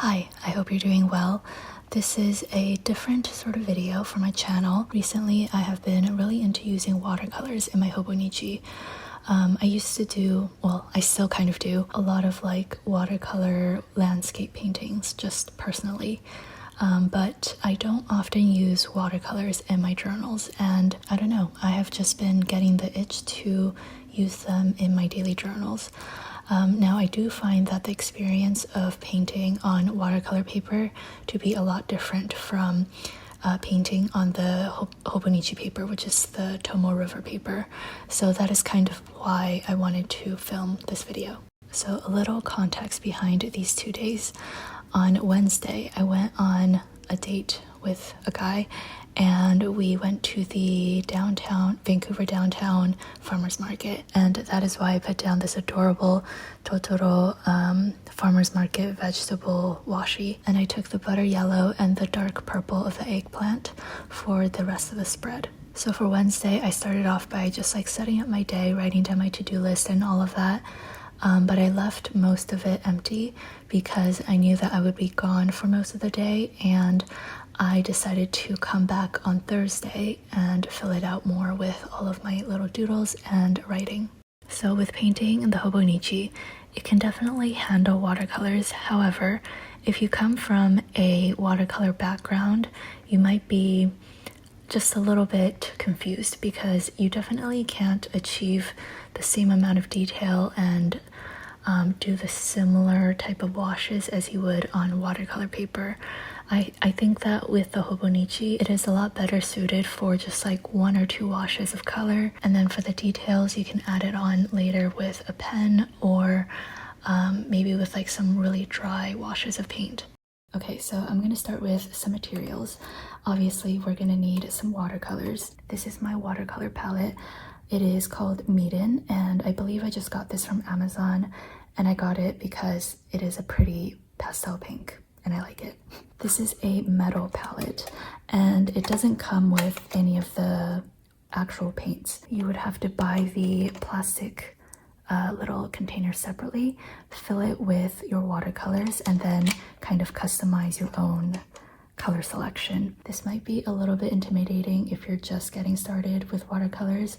Hi, I hope you're doing well. This is a different sort of video for my channel. Recently, I have been really into using watercolors in my Hobonichi. I used to do, well, I still kind of do, a lot of like watercolor landscape paintings, just personally. But I don't often use watercolors in my journals, and I don't know, I have just been getting the itch to use them in my daily journals. Now I do find that the experience of painting on watercolor paper to be a lot different from painting on the Hobonichi paper, which is the Tomow River paper. So that is kind of why I wanted to film this video. So a little context behind these 2 days. On Wednesday, I went on a date with a guy and we went to the Vancouver downtown farmers market, and that is why I put down this adorable Totoro farmers market vegetable washi, and I took the butter yellow and the dark purple of the eggplant for the rest of the spread. So for Wednesday, I started off by just like setting up my day, writing down my to-do list and all of that. But I left most of it empty because I knew that I would be gone for most of the day, and I decided to come back on Thursday and fill it out more with all of my little doodles and writing. So with painting in the Hobonichi, it can definitely handle watercolors. However, if you come from a watercolor background, you might be just a little bit confused because you definitely can't achieve the same amount of detail and do the similar type of washes as you would on watercolor paper. I think that with the Hobonichi, it is a lot better suited for just like 1 or 2 washes of color, and then for the details you can add it on later with a pen or maybe with like some really dry washes of paint. Okay, so I'm going to start with some materials. Obviously, we're going to need some watercolors. This is my watercolor palette. It is called ᴜɪᴜ, and I believe I just got this from Amazon, and I got it because it is a pretty pastel pink, and I like it. This is a metal palette, and it doesn't come with any of the actual paints. You would have to buy the plastic little container separately, fill it with your watercolors, and then kind of customize your own color selection. This might be a little bit intimidating if you're just getting started with watercolors,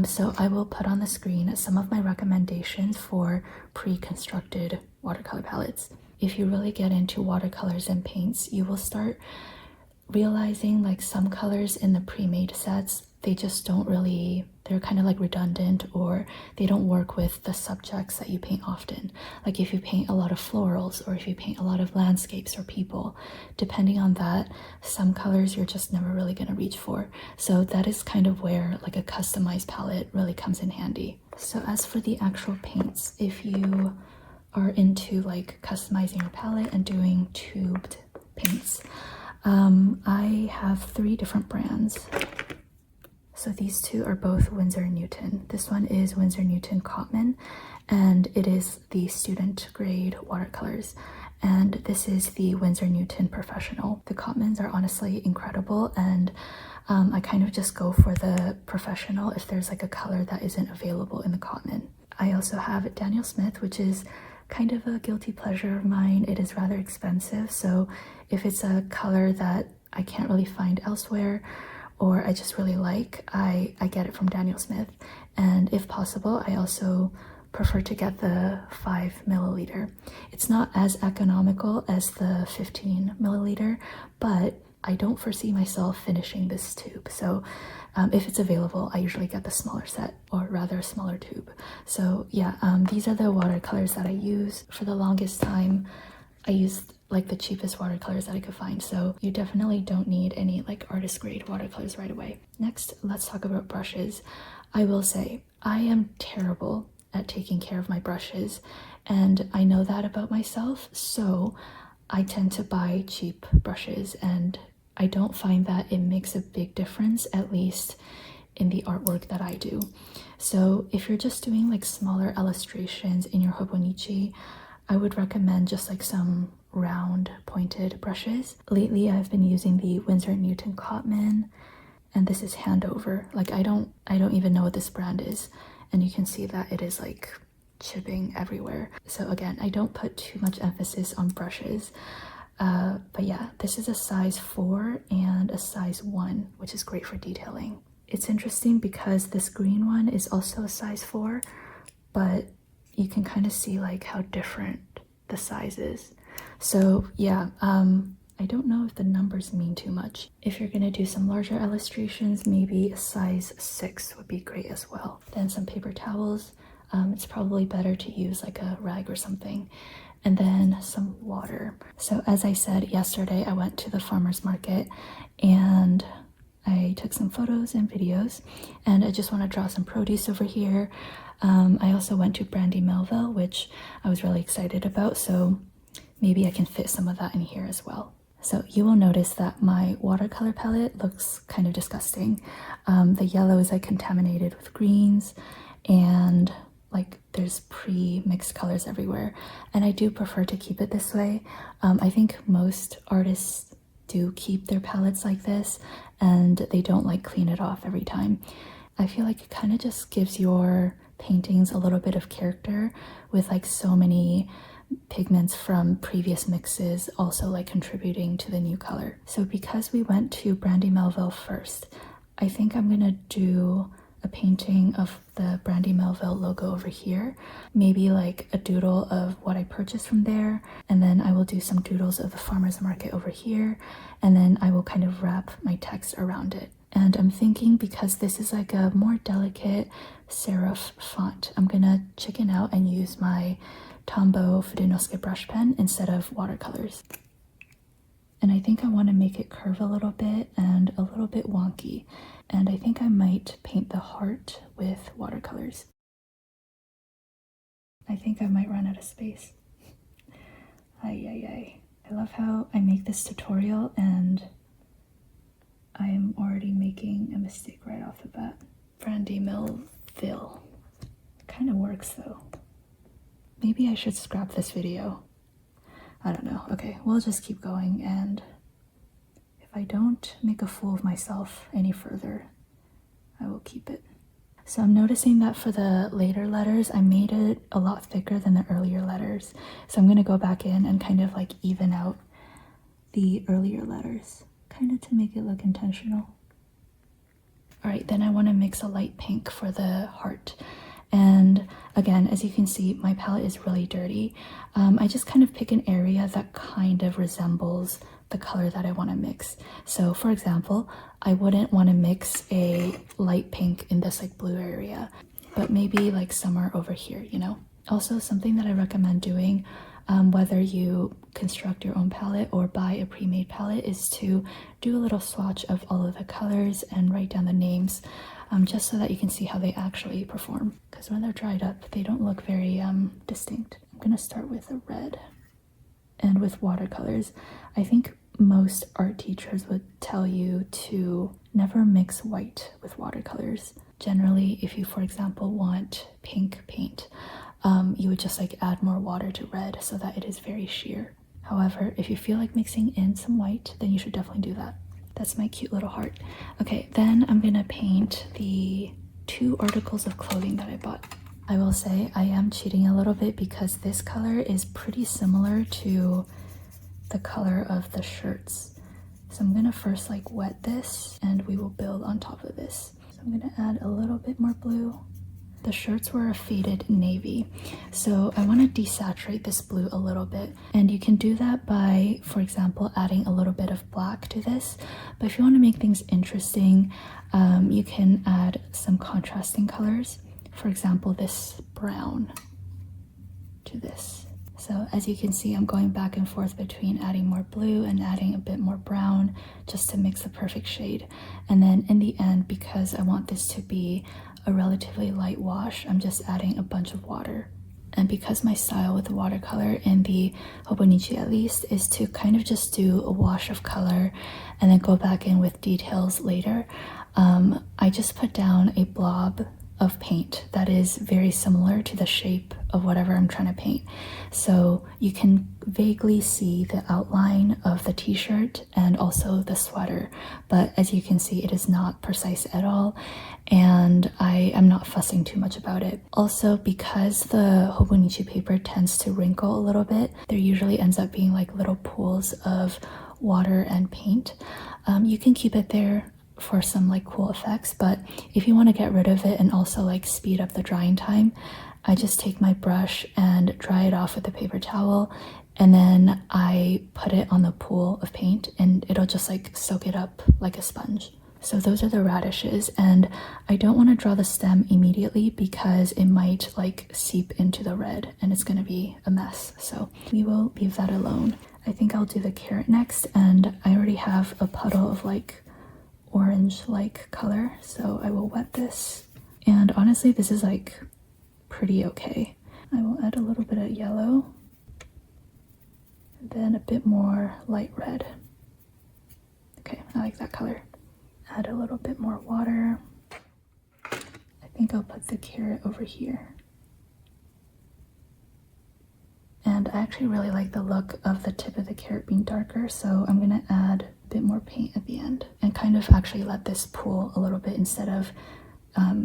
so I will put on the screen some of my recommendations for pre-constructed watercolor palettes. If you really get into watercolors and paints, you will start realizing like some colors in the pre-made sets, they just don't really, they're kind of like redundant, or they don't work with the subjects that you paint often. Like if you paint a lot of florals, or if you paint a lot of landscapes or people, depending on that, some colors you're just never really going to reach for. So that is kind of where like a customized palette really comes in handy. So as for the actual paints, if you are into like customizing your palette and doing tubed paints, I have 3 different brands. So these 2 are both ∞. This one is ∞ Cotman, and it is the student grade watercolors. And this is the ∞ Professional. The Cotmans are honestly incredible, and I kind of just go for the Professional if there's like a color that isn't available in the Cotman. I also have Daniel Smith, which is kind of a guilty pleasure of mine. It is rather expensive, so if it's a color that I can't really find elsewhere, or I just really like, I get it from Daniel Smith. And if possible, I also prefer to get the 5 milliliter. It's not as economical as the 15 milliliter, but I don't foresee myself finishing this tube. So if it's available, I usually get the smaller set, or rather a smaller tube. So yeah, these are the watercolors that I use. For the longest time, I used like the cheapest watercolors that I could find, so you definitely don't need any like artist grade watercolors right away. Next, let's talk about brushes. I will say I am terrible at taking care of my brushes, and I know that about myself, so I tend to buy cheap brushes, and I don't find that it makes a big difference, at least in the artwork that I do. So if you're just doing like smaller illustrations in your Hobonichi, I would recommend just like some round pointed brushes. Lately I've been using the ∞ Cotman, and this is Handover. Like I don't even know what this brand is, and you can see that it is like chipping everywhere. So again, I don't put too much emphasis on brushes. But yeah, this is a size 4 and a size 1, which is great for detailing. It's interesting because this green one is also a size 4, but you can kind of see like how different the size is. So yeah, I don't know if the numbers mean too much. If you're gonna do some larger illustrations, maybe a size 6 would be great as well. Then some paper towels. It's probably better to use like a rag or something. And then some water. So as I said yesterday, I went to the farmer's market and I took some photos and videos, and I just want to draw some produce over here. I also went to Brandy Melville, which I was really excited about, so maybe I can fit some of that in here as well. So you will notice that my watercolor palette looks kind of disgusting. The yellow is like contaminated with greens, and like there's pre-mixed colors everywhere, and I do prefer to keep it this way. I think most artists do keep their palettes like this, and they don't like clean it off every time. I feel like it kind of just gives your paintings a little bit of character, with like so many pigments from previous mixes also like contributing to the new color. So because we went to Brandy Melville first, I think I'm gonna do a painting of the Brandy Melville logo over here, maybe like a doodle of what I purchased from there, and then I will do some doodles of the farmer's market over here, and then I will kind of wrap my text around it. And I'm thinking, because this is like a more delicate serif font, I'm gonna chicken out and use my Tombow Fudenosuke brush pen instead of watercolors. And I think I want to make it curve a little bit and a little bit wonky. And I think I might paint the heart with watercolors. I think I might run out of space. I love how I make this tutorial and I am already making a mistake right off the bat. Brandy Melville. Kind of works though. Maybe I should scrap this video. I don't know. Okay, we'll just keep going, and if I don't make a fool of myself any further, I will keep it. So I'm noticing that for the later letters, I made it a lot thicker than the earlier letters. So I'm gonna go back in and kind of like even out the earlier letters, kind of to make it look intentional. All right, then I want to mix a light pink for the heart. And again, as you can see, my palette is really dirty. I just kind of pick an area that kind of resembles the color that I want to mix. So for example, I wouldn't want to mix a light pink in this like blue area, but maybe like somewhere over here, you know? Also, something that I recommend doing, whether you construct your own palette or buy a pre-made palette, is to do a little swatch of all of the colors and write down the names, just so that you can see how they actually perform. Because when they're dried up, they don't look very distinct. I'm gonna start with a red. And with watercolors, I think most art teachers would tell you to never mix white with watercolors. Generally, if you, for example, want pink paint, you would just like add more water to red so that it is very sheer. However, if you feel like mixing in some white, then you should definitely do that. That's my cute little heart. Okay, then I'm gonna paint the 2 articles of clothing that I bought. I will say I am cheating a little bit because this color is pretty similar to the color of the shirts. So I'm gonna first like wet this and we will build on top of this. So I'm gonna add a little bit more blue. The shirts were a faded navy, so I want to desaturate this blue a little bit, and you can do that by, for example, adding a little bit of black to this. But if you want to make things interesting, you can add some contrasting colors. For example, this brown to this. So as you can see, I'm going back and forth between adding more blue and adding a bit more brown just to mix the perfect shade. And then in the end, because I want this to be a relatively light wash, I'm just adding a bunch of water. And because my style with the watercolor in the Hobonichi at least is to kind of just do a wash of color and then go back in with details later, I just put down a blob of paint that is very similar to the shape of whatever I'm trying to paint. So you can vaguely see the outline of the t-shirt and also the sweater, but as you can see, it is not precise at all, and I am not fussing too much about it. Also, because the Hobonichi paper tends to wrinkle a little bit, there usually ends up being like little pools of water and paint. You can keep it there for some like cool effects, but if you want to get rid of it and also like speed up the drying time, I just take my brush and dry it off with a paper towel, and then I put it on the pool of paint and it'll just like soak it up like a sponge. So those are the radishes, and I don't want to draw the stem immediately because it might like seep into the red and it's going to be a mess, so we will leave that alone. I think I'll do the carrot next, and I already have a puddle of like orange like color, so I will wet this, and honestly this is like pretty okay. I will add a little bit of yellow and then a bit more light red. Okay, I like that color. Add a little bit more water. I think I'll put the carrot over here, and I actually really like the look of the tip of the carrot being darker, so I'm gonna add a bit more paint at the end and kind of actually let this pool a little bit instead of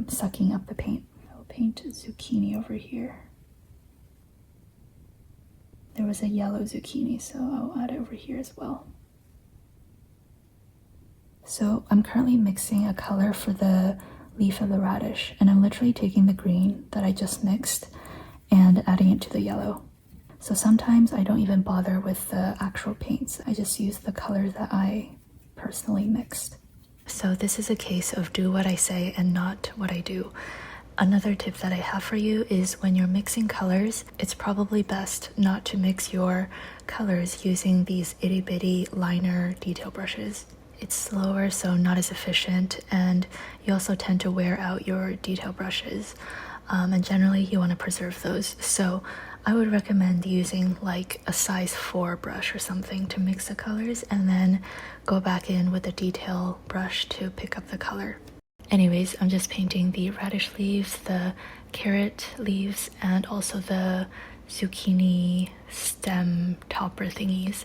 sucking up the paint. I'll paint zucchini over here. There was a yellow zucchini, so I'll add it over here as well. So I'm currently mixing a color for the leaf of the radish, and I'm literally taking the green that I just mixed and adding it to the yellow. So sometimes I don't even bother with the actual paints. I just use the color that I personally mixed. So this is a case of do what I say and not what I do. Another tip that I have for you is when you're mixing colors, it's probably best not to mix your colors using these itty bitty liner detail brushes. It's slower, so not as efficient, and you also tend to wear out your detail brushes. And generally you want to preserve those. So I would recommend using like a size 4 brush or something to mix the colors, and then go back in with a detail brush to pick up the color. Anyways, I'm just painting the radish leaves, the carrot leaves, and also the zucchini stem topper thingies.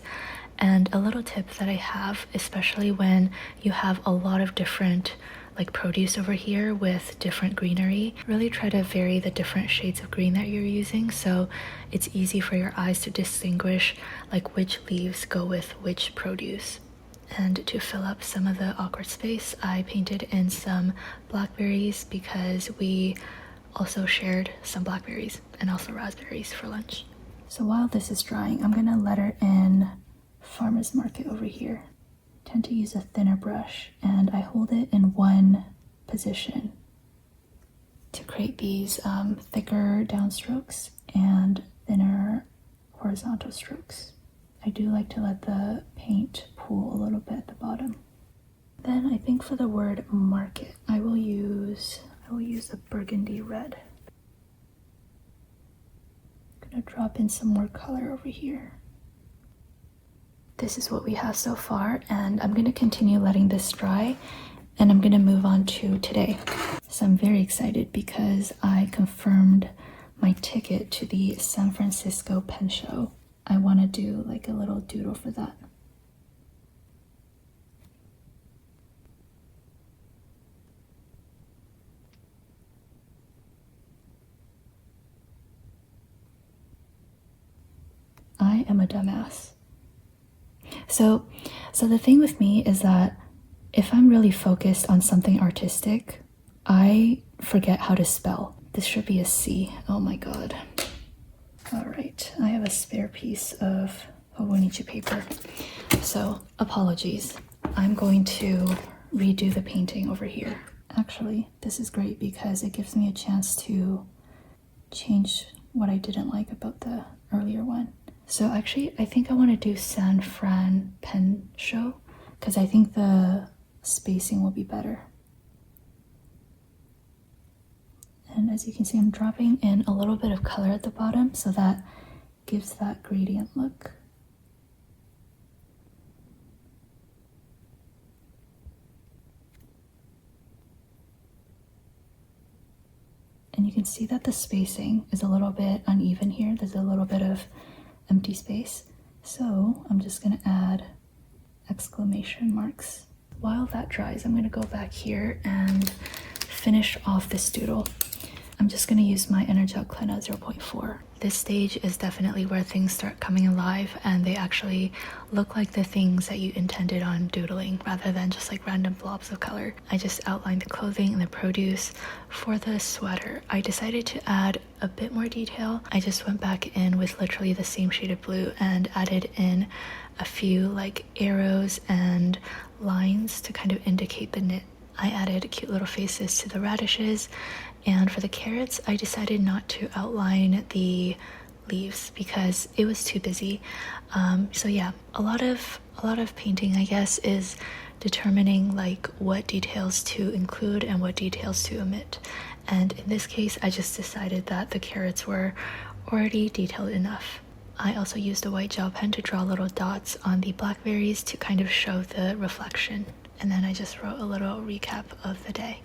And a little tip that I have, especially when you have a lot of different like produce over here with different greenery, really try to vary the different shades of green that you're using, so it's easy for your eyes to distinguish like which leaves go with which produce. And to fill up some of the awkward space, I painted in some blackberries because we also shared some blackberries and also raspberries for lunch. So while this is drying, I'm gonna letter in Farmer's Market over here. Tend to use a thinner brush, and I hold it in one position to create these thicker downstrokes and thinner horizontal strokes. I do like to let the paint pool a little bit at the bottom. Then I think for the word market, I will use a burgundy red. I'm gonna drop in some more color over here. This is what we have so far, and I'm going to continue letting this dry, and I'm going to move on to today. So I'm very excited because I confirmed my ticket to the San Francisco pen show. I want to do like a little doodle for that. I am a dumbass. So the thing with me is that if I'm really focused on something artistic, I forget how to spell. This should be a C. Oh my god. All right, I have a spare piece of Hobonichi paper. So apologies. I'm going to redo the painting over here. Actually, this is great because it gives me a chance to change what I didn't like about the earlier one. So actually, I think I want to do San Fran pen show because I think the spacing will be better. And as you can see, I'm dropping in a little bit of color at the bottom so that gives that gradient look. and you can see that the spacing is a little bit uneven here. There's a little bit of empty space. So I'm just gonna add exclamation marks. While that dries, I'm gonna go back here and finish off this doodle. I'm just gonna use my Energel Clena 0.4. This stage is definitely where things start coming alive and they actually look like the things that you intended on doodling rather than just like random blobs of color. I just outlined the clothing and the produce. For the sweater, I decided to add a bit more detail. I just went back in with literally the same shade of blue and added in a few like arrows and lines to kind of indicate the knit. I added cute little faces to the radishes, and for the carrots I decided not to outline the leaves because it was too busy. So yeah, a lot of painting, I guess, is determining like what details to include and what details to omit. And in this case, I just decided that the carrots were already detailed enough. I also used a white gel pen to draw little dots on the blackberries to kind of show the reflection. And then I just wrote a little recap of the day.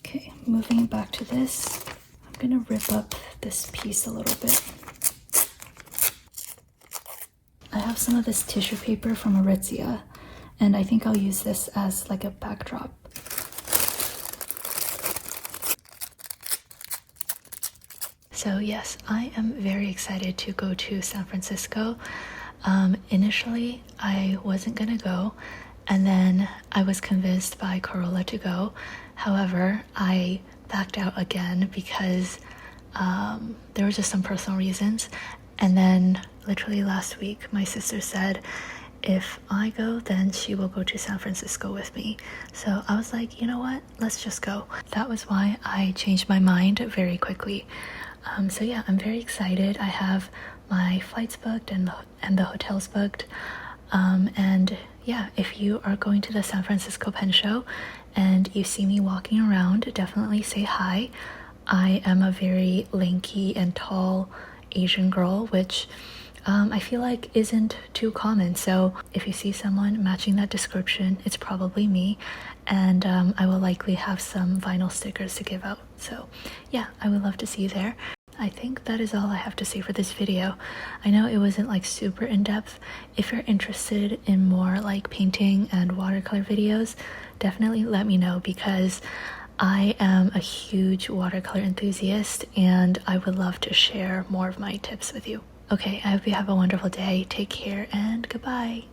Okay, moving back to this, I'm gonna rip up this piece a little bit. I have some of this tissue paper from Aritzia, and I think I'll use this as like a backdrop. So yes, I am very excited to go to San Francisco. Initially, I wasn't gonna go, and then I was convinced by Corolla to go. However, I backed out again because there were just some personal reasons. And then literally last week, my sister said, if I go, then she will go to San Francisco with me. So I was like, you know what? Let's just go. That was why I changed my mind very quickly. So yeah, I'm very excited. I have my flights booked and the hotels booked. And yeah, if you are going to the San Francisco Pen Show and you see me walking around, definitely say hi. I am a very lanky and tall Asian girl, which I feel like isn't too common. So if you see someone matching that description, it's probably me. And I will likely have some vinyl stickers to give out. So yeah, I would love to see you there. I think that is all I have to say for this video. I know it wasn't like super in-depth. If you're interested in more like painting and watercolor videos, definitely let me know because I am a huge watercolor enthusiast and I would love to share more of my tips with you. Okay, I hope you have a wonderful day. Take care and goodbye.